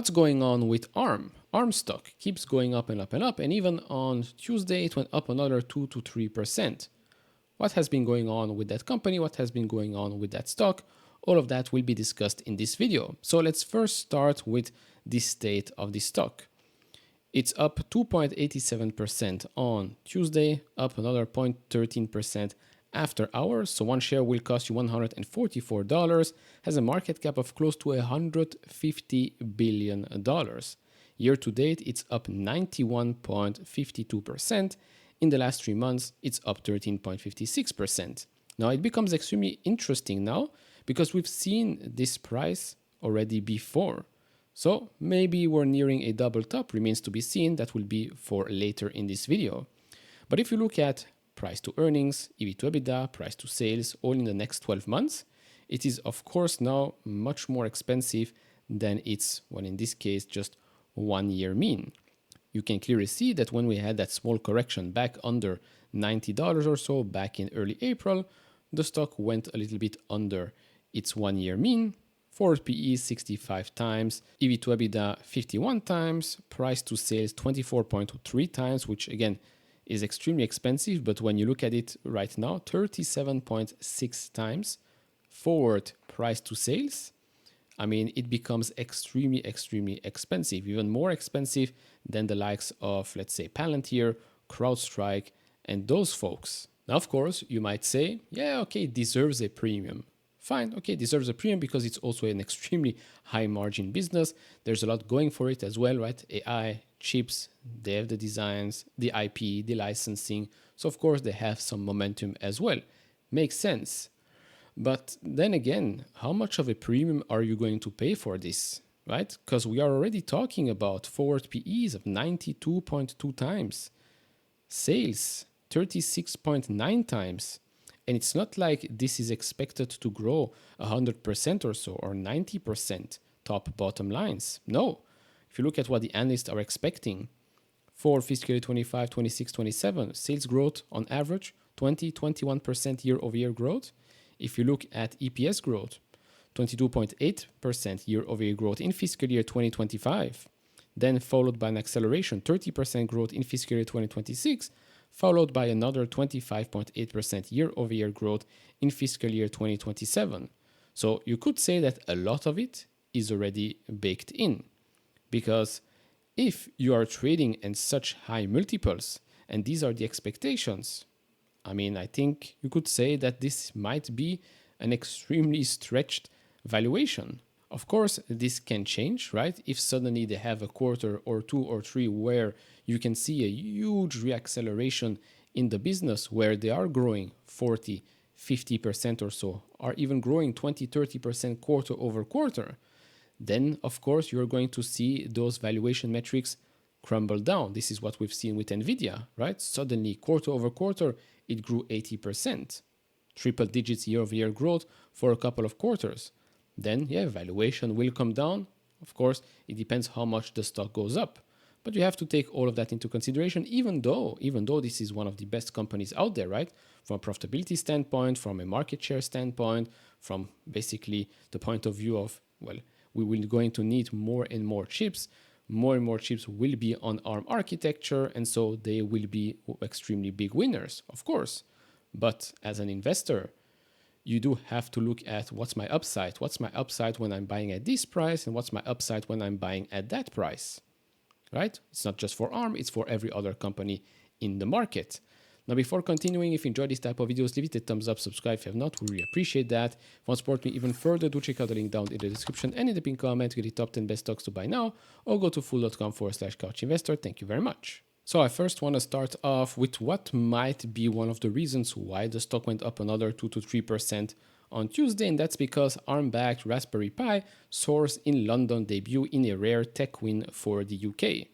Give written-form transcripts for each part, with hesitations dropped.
What's going on with ARM? ARM stock keeps going up and up and up, and even on Tuesday it went up another 2 to 3%. What has been going on with that company? What has been going on with that stock? All of that will be discussed in this video. So let's first start with the state of the stock. It's up 2.87% on Tuesday, up another 0.13% after hours. So one share will cost you $144, has a market cap of close to $150 billion. Year to date, it's up 91.52%. In the last 3 months, it's up 13.56%. Now it becomes extremely interesting now because we've seen this price already before. So maybe we're nearing a double top, remains to be seen. That will be for later in this video. But if you look at price to earnings, EV to EBITDA, price to sales, all in the next 12 months, it is of course now much more expensive than its, well, in this case, just 1 year mean. You can clearly see that when we had that small correction back under $90 or so back in early April, the stock went a little bit under its 1 year mean. Forward PE 65 times, EV to EBITDA 51 times, price to sales 24.3 times, which again is extremely expensive, but when you look at it right now, 37.6 times forward price to sales. I mean, it becomes extremely, extremely expensive, even more expensive than the likes of, let's say, Palantir, CrowdStrike, and those folks. Now, of course, you might say, yeah, okay, it deserves a premium. Fine, okay, deserves a premium because it's also an extremely high margin business. There's a lot going for it as well, right? AI, chips, they have the designs, the IP, the licensing. So of course they have some momentum as well. Makes sense. But then again, how much of a premium are you going to pay for this, right? Because we are already talking about forward PEs of 92.2 times, sales 36.9 times. And it's not like this is expected to grow 100% or so, or 90% top bottom lines. No. If you look at what the analysts are expecting for fiscal year 25, 26, 27, sales growth on average, 21% year over year growth. If you look at EPS growth, 22.8% year over year growth in fiscal year 2025, then followed by an acceleration, 30% growth in fiscal year 2026, followed by another 25.8% year-over-year growth in fiscal year 2027. So you could say that a lot of it is already baked in. Because if you are trading in such high multiples, and these are the expectations, I mean, I think you could say that this might be an extremely stretched valuation. Of course, this can change, right? If suddenly they have a quarter or 2 or 3 where you can see a huge reacceleration in the business where they are growing 40, 50% or so, or even growing 20, 30% quarter over quarter, then of course you're going to see those valuation metrics crumble down. This is what we've seen with Nvidia, right? Suddenly quarter over quarter, it grew 80%, triple digits year over year growth for a couple of quarters. Then, yeah, valuation will come down. Of course, it depends how much the stock goes up. But you have to take all of that into consideration, even though this is one of the best companies out there, right? From a profitability standpoint, from a market share standpoint, from basically the point of view of, well, we will going to need more and more chips. More and more chips will be on ARM architecture, and so they will be extremely big winners, of course. But as an investor, you do have to look at what's my upside. What's my upside when I'm buying at this price, and what's my upside when I'm buying at that price, right? It's not just for ARM, it's for every other company in the market. Now, before continuing, if you enjoy this type of videos, leave it a thumbs up, subscribe if you have not, we really appreciate that. If you want to support me even further, do check out the link down in the description and in the pinned comment to get the top 10 best stocks to buy now, or go to fool.com/couchinvestor. Thank you very much. So I first want to start off with what might be one of the reasons why the stock went up another 2 to 3% on Tuesday, and that's because ARM-backed Raspberry Pi soars in London debut in a rare tech win for the UK.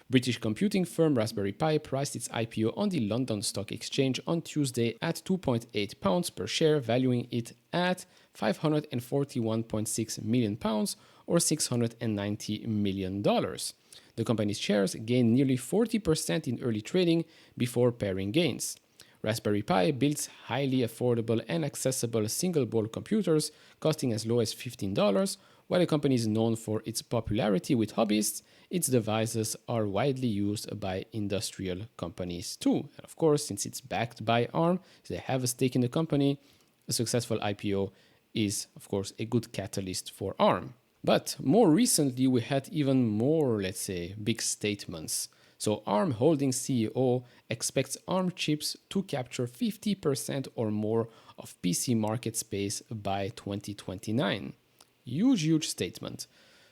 British computing firm Raspberry Pi priced its IPO on the London Stock Exchange on Tuesday at £2.8 per share, valuing it at £541.6 million or $690 million. The company's shares gained nearly 40% in early trading before paring gains. Raspberry Pi builds highly affordable and accessible single-board computers costing as low as $15, While the company is known for its popularity with hobbyists, its devices are widely used by industrial companies too. And of course, since it's backed by ARM, they have a stake in the company, a successful IPO is, of course, a good catalyst for ARM. But more recently, we had even more, let's say, big statements. So ARM Holdings CEO expects ARM chips to capture 50% or more of PC market space by 2029. Huge statement.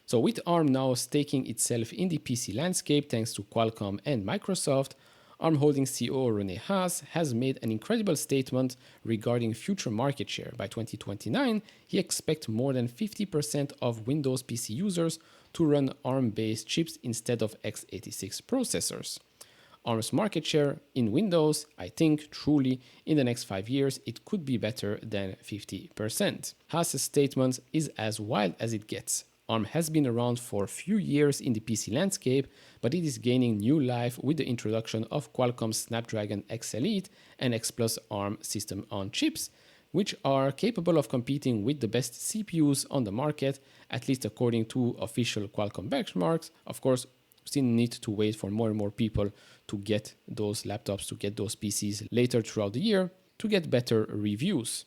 So with ARM now staking itself in the PC landscape thanks to Qualcomm and Microsoft, ARM Holdings CEO René Haas has made an incredible statement regarding future market share. By 2029, he expects more than 50% of Windows PC users to run ARM-based chips instead of x86 processors. ARM's market share in Windows, I think, truly, in the next 5 years, it could be better than 50%. Haas's statement is as wild as it gets. ARM has been around for a few years in the PC landscape, but it is gaining new life with the introduction of Qualcomm's Snapdragon X Elite and X Plus ARM system on chips, which are capable of competing with the best CPUs on the market, at least according to official Qualcomm benchmarks. Of course, we still need to wait for more and more people to get those laptops, to get those PCs later throughout the year, to get better reviews.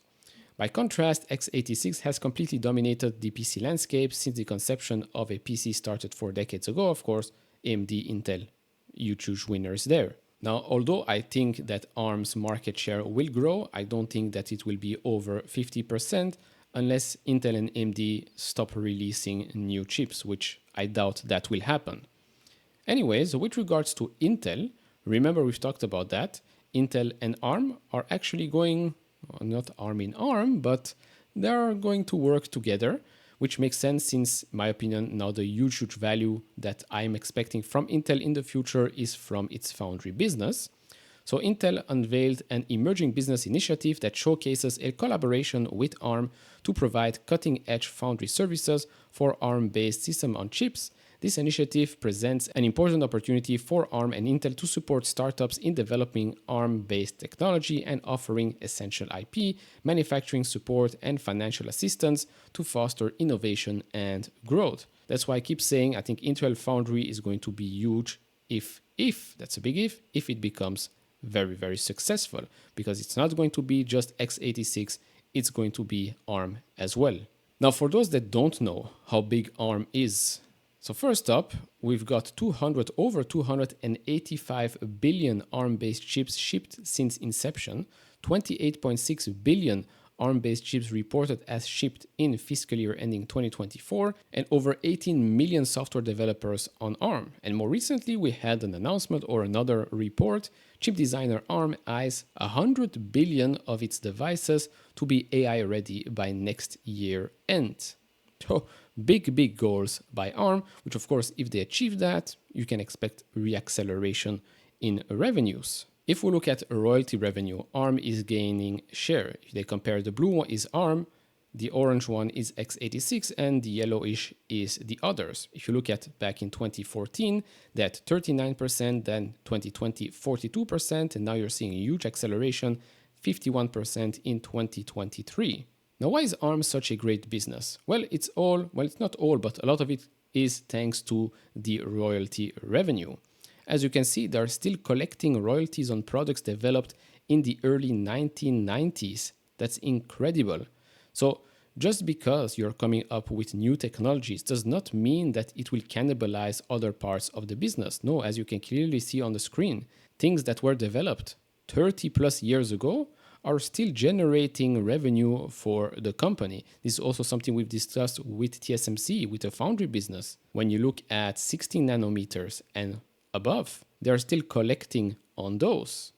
By contrast, x86 has completely dominated the PC landscape since the conception of a PC started 4 decades ago. Of course, AMD, Intel, you choose winners there. Now, although I think that ARM's market share will grow, I don't think that it will be over 50% unless Intel and AMD stop releasing new chips, which I doubt that will happen. Anyways, with regards to Intel, remember we've talked about that. Intel and ARM are actually going, not ARM in ARM, but they are going to work together, which makes sense since, in my opinion, now the huge value that I'm expecting from Intel in the future is from its foundry business. So Intel unveiled an emerging business initiative that showcases a collaboration with ARM to provide cutting-edge foundry services for ARM-based system on chips. This initiative presents an important opportunity for ARM and Intel to support startups in developing ARM-based technology and offering essential IP, manufacturing support, and financial assistance to foster innovation and growth. That's why I keep saying I think Intel Foundry is going to be huge if that's a big if it becomes very successful, because it's not going to be just x86, it's going to be ARM as well. Now, for those that don't know how big ARM is, so first up, we've got over 285 billion ARM-based chips shipped since inception, 28.6 billion ARM-based chips reported as shipped in fiscal year ending 2024, and over 18 million software developers on ARM. And more recently, we had an announcement or another report. Chip designer ARM eyes 100 billion of its devices to be AI ready by next year end. So big goals by ARM, which of course, if they achieve that, you can expect reacceleration in revenues. If we look at royalty revenue, ARM is gaining share. If they compare, the blue one is ARM, the orange one is x86, and the yellowish is the others. If you look at back in 2014, that 39%, then 2020, 42%, and now you're seeing a huge acceleration, 51% in 2023. Now, why is ARM such a great business? Well, it's not all, but a lot of it is thanks to the royalty revenue. As you can see, they're still collecting royalties on products developed in the early 1990s. That's incredible. So just because you're coming up with new technologies does not mean that it will cannibalize other parts of the business. No, as you can clearly see on the screen, things that were developed 30 plus years ago are still generating revenue for the company. This is also something we've discussed with TSMC, with the foundry business. When you look at 16 nanometers and above, they're still collecting on those.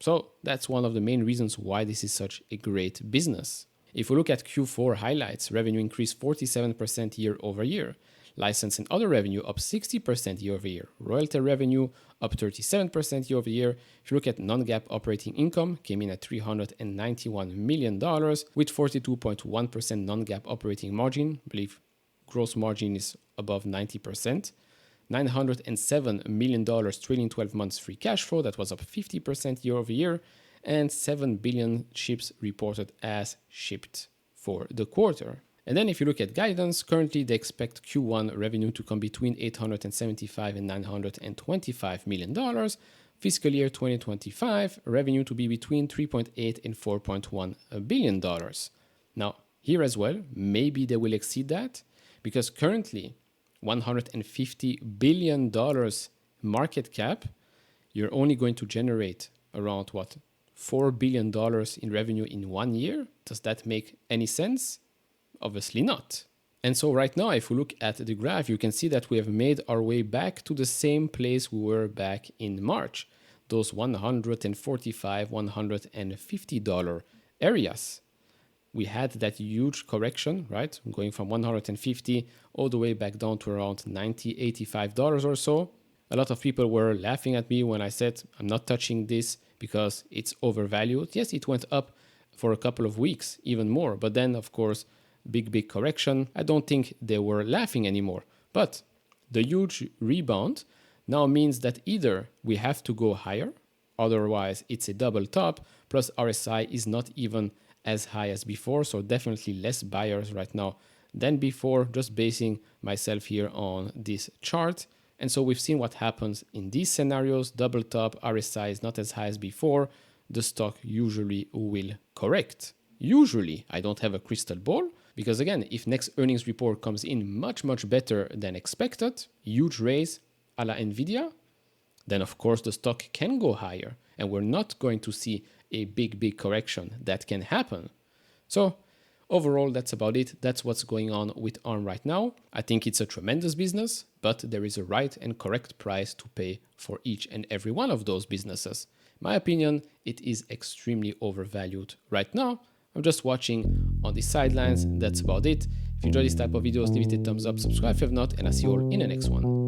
So that's one of the main reasons why this is such a great business. If we look at Q4 highlights, revenue increased 47% year over year. License and other revenue up 60% year over year. Royalty revenue up 37% year over year. If you look at non-GAAP operating income, came in at $391 million with 42.1% non-GAAP operating margin. I believe gross margin is above 90%. $907 million trailing 12 months free cash flow, that was up 50% year over year, and 7 billion chips reported as shipped for the quarter. And then if you look at guidance, currently they expect Q1 revenue to come between $875 and $925 million. Fiscal year 2025 revenue to be between $3.8 and $4.1 billion. Now, here as well, maybe they will exceed that because currently $150 billion market cap, you're only going to generate around what? $4 billion in revenue in 1 year? Does that make any sense? Obviously not. And so right now, if we look at the graph, you can see that we have made our way back to the same place we were back in March, those $145, $150 areas. We had that huge correction, right? Going from 150 all the way back down to around $90, $85 or so. A lot of people were laughing at me when I said, I'm not touching this because it's overvalued. Yes, it went up for a couple of weeks, even more. But then, of course, big correction. I don't think they were laughing anymore. But the huge rebound now means that either we have to go higher, otherwise it's a double top, plus RSI is not even as high as before, so definitely less buyers right now than before, just basing myself here on this chart. And so we've seen what happens in these scenarios. Double top, RSI is not as high as before. The stock usually will correct. Usually, I don't have a crystal ball because again, if next earnings report comes in much better than expected, huge raise a la Nvidia, then of course the stock can go higher and we're not going to see a big correction that can happen. So overall, that's about it. That's what's going on with ARM right now. I think it's a tremendous business, but there is a right and correct price to pay for each and every one of those businesses. My opinion, it is extremely overvalued right now. I'm just watching on the sidelines. That's about it. If you enjoy this type of videos, leave it a thumbs up, subscribe if you have not, and I'll see you all in the next one.